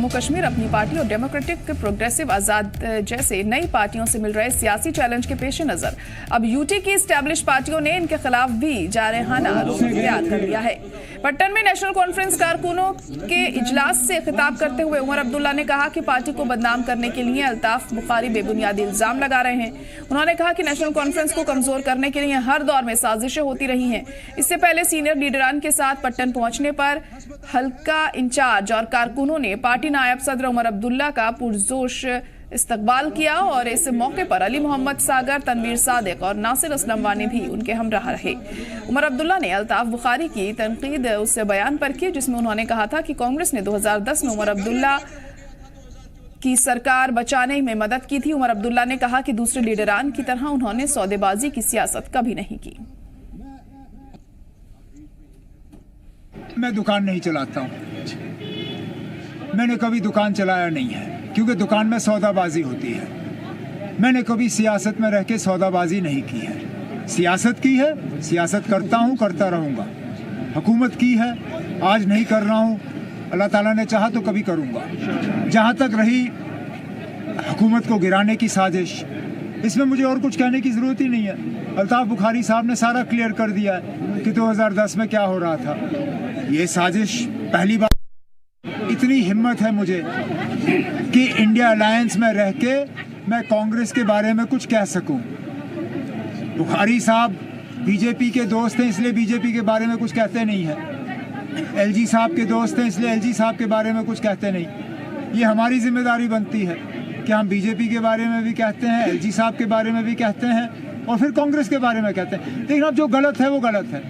जम्मू कश्मीर अपनी पार्टी और democratic progressive आजाद जैसे नई पार्टियों से मिल रहे सियासी चैलेंज के पेश नजर अब यूटी की स्टैब्लिश पार्टियों ने इनके खिलाफ भी जारहाना रुख इख्तियार कर लिया है। पट्टन में नेशनल कॉन्फ्रेंस कारकुनों के इजलास से खिताब करते हुए उमर अब्दुल्ला ने कहा कि पार्टी को बदनाम करने के लिए अल्ताफ बुखारी बेबुनियादी इल्जाम लगा रहे हैं। उन्होंने कहा कि नेशनल कॉन्फ्रेंस को कमजोर करने के लिए हर दौर में साजिशें होती रही हैं। इससे पहले सीनियर लीडरान के साथ पट्टन पहुंचने पर हल्का इंचार्ज और कारकुनों ने पार्टी नायब सदर उमर अब्दुल्ला का पुरजोश इस्तकबाल किया और इस मौके पर अली मोहम्मद सागर, तनवीर सादिक और नासिर असलम वानी भी उनके हमराह रहे। उमर अब्दुल्ला ने अल्ताफ बुखारी की तनकीद उससे बयान पर की, जिसमें उन्होंने कहा था कि कांग्रेस ने 2010 में उमर अब्दुल्ला की सरकार बचाने में मदद की थी। उमर अब्दुल्ला ने कहा कि दूसरे लीडरान की तरह उन्होंने सौदेबाजी की सियासत कभी नहीं की। मैं दुकान नहीं चलाता हूँ, मैंने कभी दुकान चलाया नहीं है, क्योंकि दुकान में सौदाबाजी होती है। मैंने कभी सियासत में रह के सौदाबाजी नहीं की है। सियासत की है, सियासत करता हूँ, करता रहूँगा। हुकूमत की है, आज नहीं कर रहा हूँ, अल्लाह ताला ने चाहा तो कभी करूँगा। जहाँ तक रही हुकूमत को गिराने की साजिश, इसमें मुझे और कुछ कहने की ज़रूरत ही नहीं है। अल्ताफ बुखारी साहब ने सारा क्लियर कर दिया है कि 2010 में क्या हो रहा था। ये साजिश पहली बार इतनी हिम्मत है मुझे कि इंडिया अलायंस में रह के मैं कांग्रेस के बारे में कुछ कह सकूं। बुखारी साहब बीजेपी के दोस्त हैं, इसलिए बीजेपी के बारे में कुछ कहते नहीं हैं। एलजी साहब के दोस्त हैं, इसलिए एलजी साहब के बारे में कुछ कहते नहीं। ये हमारी जिम्मेदारी बनती है कि हम बीजेपी के बारे में भी कहते हैं, एलजी साहब के बारे में भी कहते हैं और फिर कांग्रेस के बारे में कहते हैं। लेकिन अब जो गलत है वो गलत है।